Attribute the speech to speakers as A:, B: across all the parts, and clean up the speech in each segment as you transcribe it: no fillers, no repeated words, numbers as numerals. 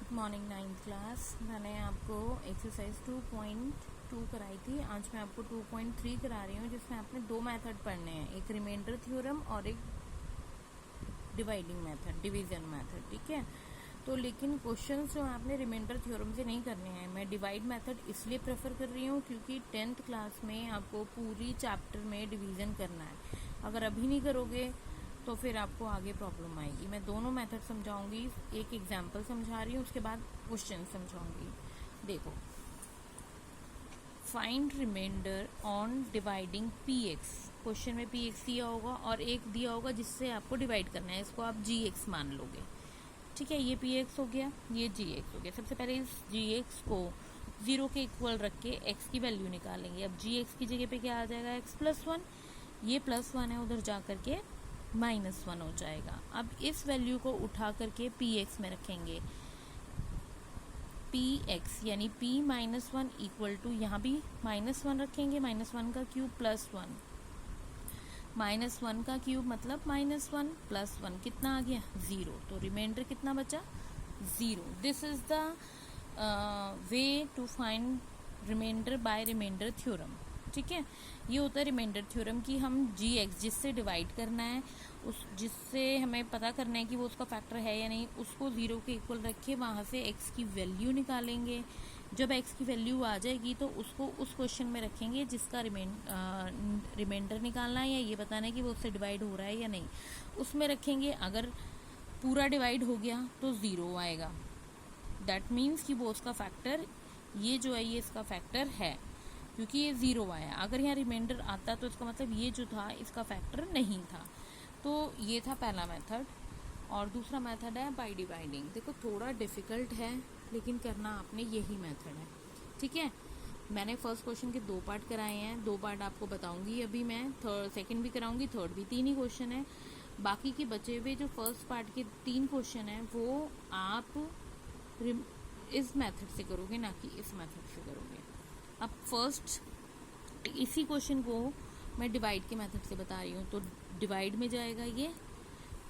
A: Good morning ninth class. मैंने आपको exercise 2.2 कराई थी। आज मैं आपको 2.3 करा रही हूँ, जिसमें आपने दो मेथड पढ़ने हैं, एक रिमाइंडर थ्योरम और एक डिवाइडिंग मेथड, डिवीजन मेथड। ठीक है, तो लेकिन क्वेश्चंस जो आपने रिमाइंडर थ्योरम से नहीं करने हैं। मैं डिवाइड मेथड इसलिए प्रेफर कर रही हूँ क्योंकि 10th क्लास में आपको पूरी चैप्टर में डिवीजन करना है। अगर अभी नहीं करोगे तो फिर आपको आगे प्रॉब्लम आएगी। मैं दोनों मेथड समझाऊंगी, एक एग्जाम्पल समझा रही हूँ, उसके बाद क्वेश्चन समझाऊंगी। देखो, find remainder on dividing P X. Question में पी एक्स दिया होगा और एक दिया होगा जिससे आपको डिवाइड करना है, इसको आप जी एक्स मान लोगे। ठीक है, ये पी एक्स हो गया, ये जी एक्स हो गया। सबसे पहले इस जी एक्स को 0 के इक्वल रख के एक्स की वैल्यू निकालेंगे। अब जी एक्स की जगह पे क्या आ जाएगा, एक्स प्लस 1। ये प्लस 1 है, उधर जा करके -1 हो जाएगा। अब इस वैल्यू को उठा करके पी एक्स में रखेंगे। पी एक्स यानी p -1 इक्वल टू, यहाँ भी -1 रखेंगे, -1 का क्यूब प्लस 1, -1 का क्यूब मतलब -1 प्लस 1 कितना आ गया, 0। तो रिमाइंडर कितना बचा, 0। This is the way to find remainder by remainder theorem. ठीक है, ये होता है रिमाइंडर थ्योरम कि हम जी एक्स जिससे डिवाइड करना है, उस जिससे हमें पता करना है कि वो उसका फैक्टर है या नहीं, उसको 0 के इक्वल रख के वहाँ से एक्स की वैल्यू निकालेंगे। जब एक्स की वैल्यू आ जाएगी तो उसको उस क्वेश्चन में रखेंगे जिसका रिमाइंडर निकालना है या ये बताना है कि वो उससे डिवाइड हो रहा है या नहीं, उसमें रखेंगे। अगर पूरा डिवाइड हो गया तो 0 आएगा। दैट मीन्स कि वो उसका फैक्टर, ये जो है ये इसका फैक्टर है, क्योंकि ये 0 आया। अगर यहाँ रिमाइंडर आता तो इसका मतलब ये जो था इसका फैक्टर नहीं था। तो ये था पहला मेथड। और दूसरा मेथड है बाय डिवाइडिंग। देखो, थोड़ा डिफिकल्ट है लेकिन करना आपने यही मेथड है। ठीक है, मैंने फर्स्ट क्वेश्चन के 2 पार्ट कराए हैं, 2 पार्ट आपको बताऊंगी अभी मैं, सेकंड भी कराऊंगी, थर्ड भी। 3 ही क्वेश्चन है। बाकी के बचे हुए जो फर्स्ट पार्ट के 3 क्वेश्चन हैं वो आप इस मेथड से करोगे, ना कि इस मेथड से करोगे। अब फर्स्ट इसी क्वेश्चन को मैं डिवाइड के मेथड से बता रही हूँ। तो डिवाइड में जाएगा ये,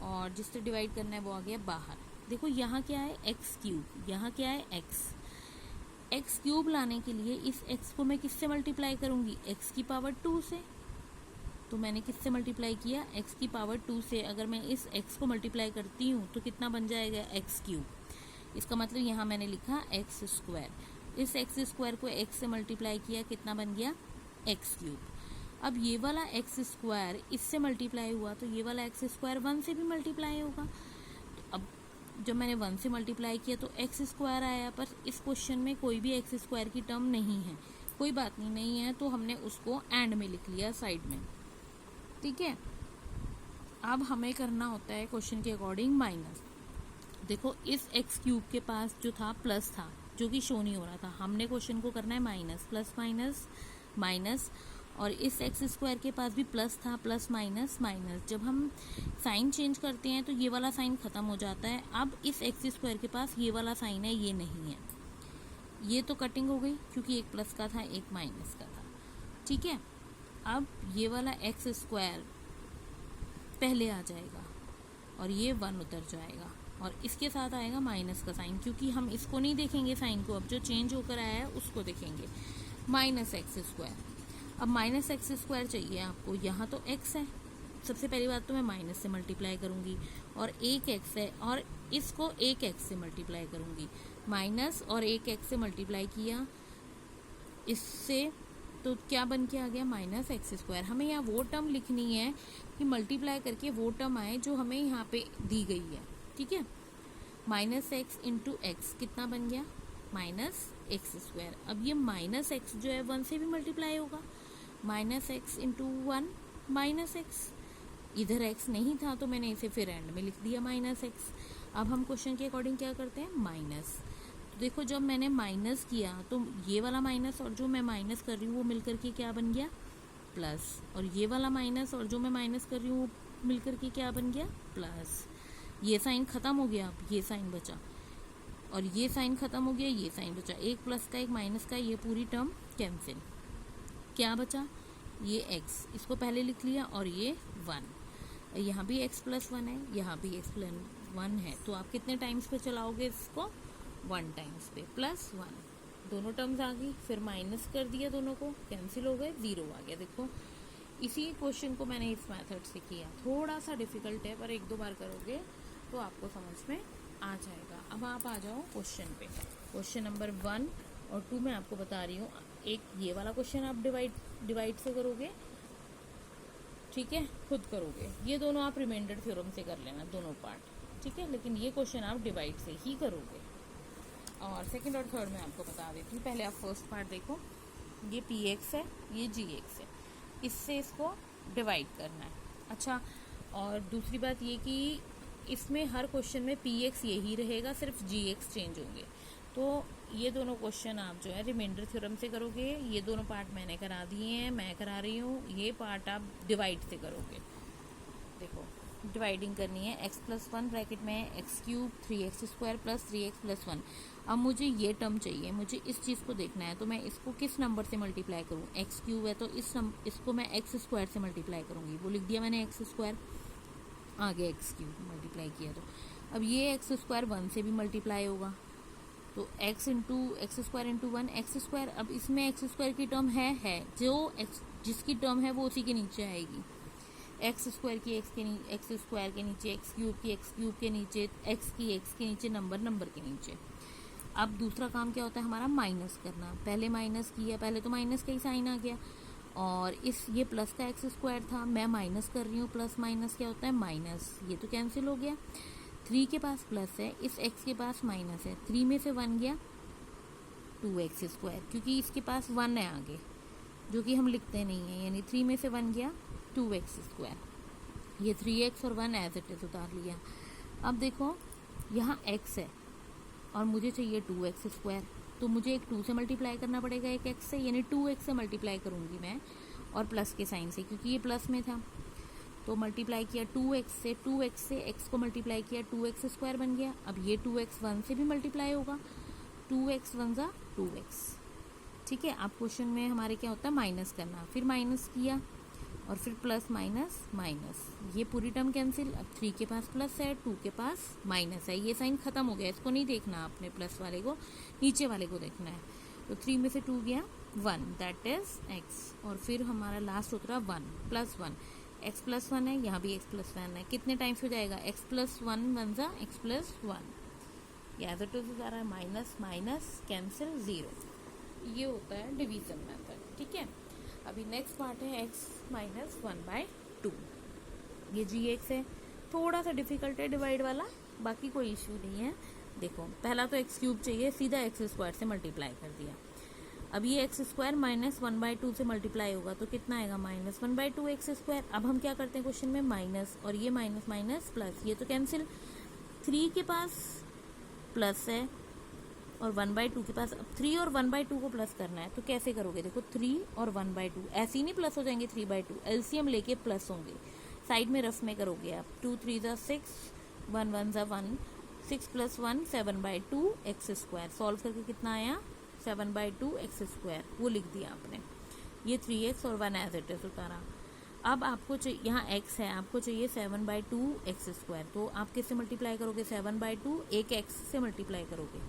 A: और जिससे डिवाइड करना है वो आ गया बाहर। देखो, यहाँ क्या है, एक्स क्यूब, यहाँ क्या है, एक्स क्यूब लाने के लिए इस एक्स को मैं किससे मल्टीप्लाई करूंगी, एक्स की पावर 2 से। तो मैंने किससे मल्टीप्लाई किया, एक्स की पावर 2 से। अगर मैं इस एक्स को मल्टीप्लाई करती हूँ तो कितना बन जाएगा, एक्स क्यूब। इसका मतलब यहाँ मैंने लिखा एक्स स्क्वायर। इस एक्स स्क्वायर को एक्स से मल्टीप्लाई किया, कितना बन गया, एक्स क्यूब। अब ये वाला एक्स स्क्वायर इससे मल्टीप्लाई हुआ तो ये वाला एक्स स्क्वायर 1 से भी मल्टीप्लाई होगा। तो अब जब मैंने 1 से मल्टीप्लाई किया तो एक्स स्क्वायर आया, पर इस क्वेश्चन में कोई भी एक्स स्क्वायर की टर्म नहीं है। कोई बात नहीं है, तो हमने उसको एंड में लिख लिया साइड में। ठीक है, अब हमें करना होता है क्वेश्चन के अकॉर्डिंग माइनस। देखो, इस एक्स क्यूब के पास जो था प्लस था, जो कि शो नहीं हो रहा था, हमने क्वेश्चन को करना है माइनस, प्लस माइनस माइनस। और इस एक्स स्क्वायर के पास भी प्लस था, प्लस माइनस माइनस। जब हम साइन चेंज करते हैं तो ये वाला साइन खत्म हो जाता है। अब इस एक्स स्क्वायर के पास ये वाला साइन है, ये नहीं है। ये तो कटिंग हो गई क्योंकि एक प्लस का था, एक माइनस का था। ठीक है, अब ये वाला एक्स स्क्वायर पहले आ जाएगा और ये 1 उतर जाएगा, और इसके साथ आएगा माइनस का साइन, क्योंकि हम इसको नहीं देखेंगे साइन को, अब जो चेंज होकर आया है उसको देखेंगे, माइनस एक्स स्क्वायर। अब माइनस एक्स स्क्वायर चाहिए आपको, यहाँ तो एक्स है। सबसे पहली बात तो मैं माइनस से मल्टीप्लाई करूंगी, और एक एक्स है और इसको एक एक्स से मल्टीप्लाई करूंगी। माइनस और एक एक्स से मल्टीप्लाई किया इससे, तो क्या बन के आ गया, माइनस एक्स स्क्वायर। हमें यहाँ वो टर्म लिखनी है कि मल्टीप्लाई करके वो टर्म आए जो हमें यहाँ पे दी गई है। ठीक है, माइनस एक्स इंटू एक्स कितना बन गया, माइनस एक्स स्क्वायर। अब ये माइनस एक्स जो है 1 से भी मल्टीप्लाई होगा, minus x into 1 minus x. इधर एक्स नहीं था तो मैंने इसे फिर एंड में लिख दिया माइनस एक्स। अब हम क्वेश्चन के अकॉर्डिंग क्या करते हैं, माइनस। तो देखो, जब मैंने माइनस किया तो ये वाला माइनस और जो मैं माइनस कर रही हूँ वो मिलकर के क्या बन गया, प्लस। और ये वाला माइनस और जो मैं माइनस कर रही हूँ वो मिलकर के क्या बन गया, प्लस। ये साइन खत्म हो गया, अब ये साइन बचा, और ये साइन खत्म हो गया, ये साइन बचा। एक प्लस का एक माइनस का, ये पूरी टर्म कैंसिल। क्या बचा, ये एक्स, इसको पहले लिख लिया, और ये 1। यहाँ भी x प्लस 1 है, यहाँ भी x प्लस 1 है। तो आप कितने टाइम्स पे चलाओगे इसको, 1 टाइम्स पे प्लस 1, दोनों टर्म्स आ गई, फिर माइनस कर दिया, दोनों को कैंसिल हो गए, 0 आ गया। देखो इसी क्वेश्चन को मैंने इस मेथड से किया, थोड़ा सा डिफिकल्ट है पर 1-2 बार करोगे तो आपको समझ में आ जाएगा। अब आप आ जाओ क्वेश्चन पे। क्वेश्चन नंबर 1 और 2 मैं आपको बता रही हूँ। एक ये वाला क्वेश्चन आप डिवाइड से करोगे, ठीक है, खुद करोगे। ये दोनों आप रिमाइंडर थ्योरम से कर लेना, दोनों पार्ट, ठीक है, लेकिन ये क्वेश्चन आप डिवाइड से ही करोगे। और सेकंड और थर्ड मैं आपको बता देती हूँ। पहले आप फर्स्ट पार्ट देखो, ये px है, ये gx है, इससे इसको डिवाइड करना है। अच्छा, और दूसरी बात ये कि इसमें हर क्वेश्चन में px यही रहेगा, सिर्फ gx चेंज होंगे। तो ये दोनों क्वेश्चन आप जो है रिमाइंडर थ्योरम से करोगे। ये दोनों पार्ट मैंने करा दिए हैं, मैं करा रही हूँ। ये पार्ट आप डिवाइड से करोगे। देखो डिवाइडिंग करनी है, x+1 ब्रैकेट में x³ 3x² plus 3x plus 1। अब मुझे ये टर्म चाहिए, मुझे इस चीज़ को देखना है, तो मैं इसको किस नंबर से मल्टीप्लाई करूँ? x³ है तो इसको मैं x² से मल्टीप्लाई करूँगी। वो लिख दिया मैंने x², आगे x³ मल्टीप्लाई किया। तो अब ये x² 1 से भी मल्टीप्लाई होगा, तो x² इंटू 1 x²। अब इसमें x² की टर्म है जो जिसकी टर्म है वो उसी के नीचे आएगी। x² की x² के नीचे, x³ की x³ के नीचे, x की x के नीचे, नंबर के नीचे। अब दूसरा काम क्या होता है हमारा? माइनस करना। पहले माइनस किया, पहले तो माइनस का ही साइन आ गया, और ये प्लस का x² था, मैं माइनस कर रही हूँ, प्लस माइनस क्या होता है? माइनस। ये तो कैंसिल हो गया। 3 के पास प्लस है, इस x के पास माइनस है, 3 में से 1 गया 2x², क्योंकि इसके पास 1 है आगे, जो कि हम लिखते नहीं है, यानी 3 में से 1 गया 2x²। ये 3x और 1 एज इट इज उतार लिया। अब देखो यहाँ x है और मुझे चाहिए 2x², तो मुझे एक 2 से मल्टीप्लाई करना पड़ेगा एक x से, यानी 2x से मल्टीप्लाई करूँगी मैं, और प्लस के साइन से, क्योंकि ये प्लस में था। तो मल्टीप्लाई किया 2x से x को मल्टीप्लाई किया, 2x² बन गया। अब ये 2x 1 से भी मल्टीप्लाई होगा, 2x 1 = 2x, ठीक है। अब क्वेश्चन में हमारे क्या होता है? माइनस करना। फिर माइनस किया और फिर प्लस माइनस माइनस, ये पूरी टर्म कैंसिल। अब 3 के पास प्लस है, 2 के पास माइनस है, ये साइन खत्म हो गया, इसको नहीं देखना आपने, प्लस वाले को, नीचे वाले को देखना है। तो 3 में से 2 गया 1, दैट इज x, और फिर हमारा लास्ट होता है 1 प्लस 1, x प्लस 1 है, यहाँ भी x प्लस 1 है, कितने टाइम्स हो जाएगा? x प्लस 1 1 = x प्लस 1, या तो सारा माइनस माइनस कैंसिल 0। ये होता है डिवीजन मेथड, ठीक है। अभी नेक्स्ट पार्ट है x - 1/2। ये gx है, थोड़ा सा डिफिकल्ट है डिवाइड वाला, बाकी कोई इश्यू नहीं है। देखो पहला तो x³ चाहिए, सीधा x² से मल्टीप्लाई कर दिया। अब ये x² - 1/2 से मल्टीप्लाई होगा तो कितना आएगा? -1/2 x²। अब हम क्या करते हैं क्वेश्चन में? माइनस, और ये माइनस माइनस प्लस, ये तो कैंसिल। 3 के पास प्लस है और 1/2 के पास, अब 3 और 1/2 को प्लस करना है, तो कैसे करोगे? देखो 3 और 1/2 ऐसे ही नहीं प्लस हो जाएंगे, 3/2 एलसीएम लेके प्लस होंगे, साइड में रफ में करोगे आप। 2 3 = 6, 1 1 = 1, 6 + 1 7/2 x²। सॉल्व करके कितना आया? 7/2 x², वो लिख दिया आपने। ये 3x और 1 एज इट इज उतारा। अब आपको चाहिए, यहाँ x है, आपको चाहिए 7/2 x², तो आप किससे मल्टीप्लाई करोगे? 7/2 एक x से मल्टीप्लाई करोगे,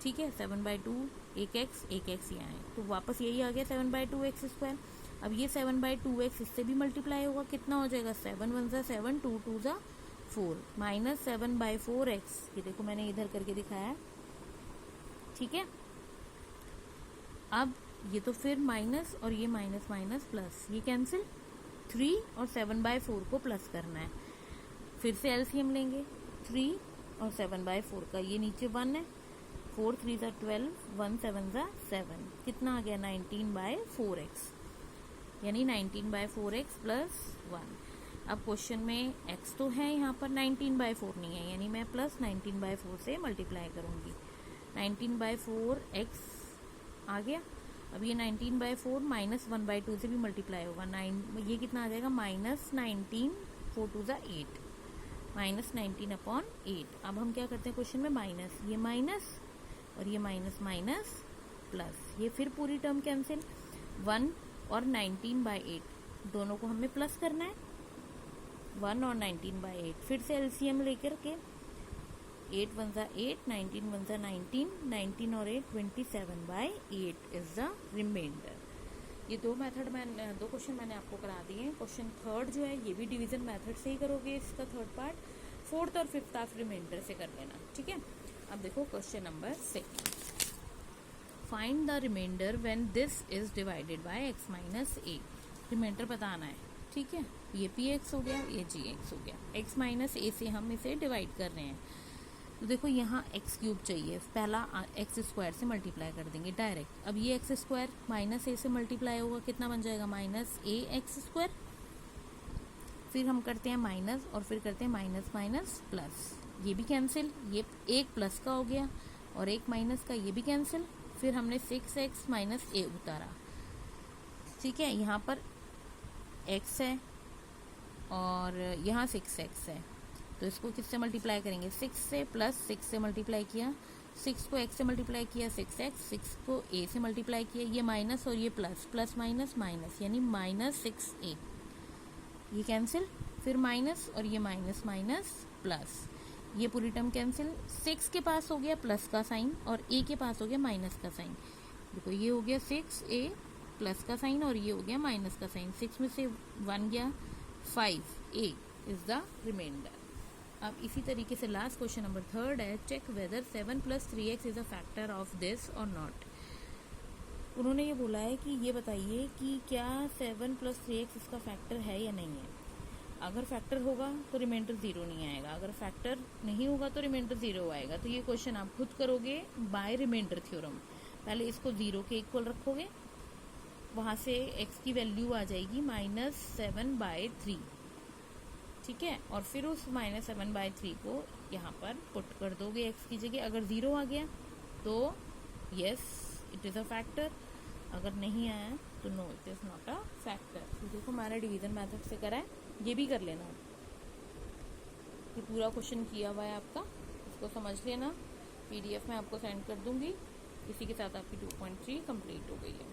A: ठीक है। 7/2 एक x यहाँ है, तो वापस यही आ गया 7/2 x²। अब ये 7/2x इससे भी मल्टीप्लाई होगा, कितना हो जाएगा? 7 1 = 7, 2 2 = 4, -7/4x। ये देखो मैंने इधर करके दिखाया है, ठीक है। अब ये तो फिर माइनस, और ये माइनस माइनस प्लस, ये कैंसिल। 3 और 7/4 को प्लस करना है, फिर से एलसीएम लेंगे 3 और 7/4 का, ये नीचे 1 है, 4 3 = 12, 1 7 = 7, कितना आ गया? 19/4x, यानी 19/4x प्लस 1। अब क्वेश्चन में x तो है यहाँ पर, 19/4 नहीं है, यानी मैं प्लस 19/4 से मल्टीप्लाई करूँगी। 19/4x आ गया। अब ये 19/4 -1/2 से भी मल्टीप्लाई होगा, 9, ये कितना आ जाएगा? -19, 4 2 = 8, -19/8। अब हम क्या करते हैं क्वेश्चन में? माइनस, ये माइनस और ये माइनस माइनस प्लस, ये फिर पूरी टर्म कैंसिल। 1 और 19/8 दोनों को हमें प्लस करना है, 1 और 19/8। फिर से एलसीएम लेकर के 8 1 ज़ा 8, 19 1 ज़ा 19, 19 और 8 27/8 इज द रिमाइंडर। ये दो क्वेश्चन मैंने आपको करा दिए हैं। क्वेश्चन थर्ड जो है ये भी डिवीजन मेथड से ही करोगे, इसका थर्ड पार्ट। फोर्थ और फिफ्थ आप रिमाइंडर से कर लेना, ठीक है। अब देखो question number 6, find the remainder when this is divided by x minus a। Remainder बताना है, ठीक है। ये px हो गया, ये gx हो गया, x माइनस a से हम इसे डिवाइड कर रहे हैं। तो देखो यहाँ एक्स क्यूब चाहिए, पहला एक्स स्क्वायर से मल्टीप्लाई कर देंगे डायरेक्ट। अब ये एक्स स्क्वायर माइनस ए से मल्टीप्लाई होगा, कितना बन जाएगा माइनस ए एक्स स्क्वायर। फिर हम करते हैं माइनस और फिर करते हैं माइनस माइनस प्लस, ये भी कैंसिल, ये एक प्लस का हो गया और एक माइनस का, ये भी कैंसिल। फिर हमने 6x माइनस ए उतारा, ठीक है। यहाँ पर x है और यहाँ 6x है, तो इसको किससे मल्टीप्लाई करेंगे, 6 से, प्लस 6 से मल्टीप्लाई किया, 6 को x से मल्टीप्लाई किया 6x, 6 को a से मल्टीप्लाई किया, ये माइनस और ये प्लस, प्लस माइनस माइनस यानी माइनस 6a, ये कैंसिल। फिर माइनस और ये माइनस माइनस प्लस, ये पूरी टर्म कैंसिल। 6 के पास हो गया प्लस का साइन और a के पास हो गया माइनस का साइन। देखो ये हो गया 6a प्लस का साइन और ये हो गया माइनस का साइन। 6 में से 1 गया, 5a इज द रिमाइंडर। अब इसी तरीके से लास्ट क्वेश्चन नंबर थर्ड है, check whether 7 + 3x is a factor of this और नॉट। उन्होंने ये बोला है कि ये बताइए कि क्या 7 + 3x इसका फैक्टर है या नहीं है। अगर फैक्टर होगा तो रिमाइंडर 0 नहीं आएगा, अगर फैक्टर नहीं होगा तो रिमाइंडर 0 आएगा। तो ये क्वेश्चन आप खुद करोगे बाय रिमाइंडर थ्योरम। पहले इसको 0 के इक्वल रखोगे, वहां से x की वैल्यू आ जाएगी -7/3, ठीक है। और फिर उस -7/3 को यहाँ पर पुट कर दोगे x की जगह। अगर 0 आ गया तो yes it is a factor, अगर नहीं आया तो no it is not a factor. तो देखो हमारा डिवीजन मेथड से करा है, ये भी कर लेना। ये पूरा क्वेश्चन किया हुआ है आपका, इसको समझ लेना। PDF में आपको सेंड कर दूंगी। इसी के साथ आपकी 2.3 कंप्लीट हो गई है।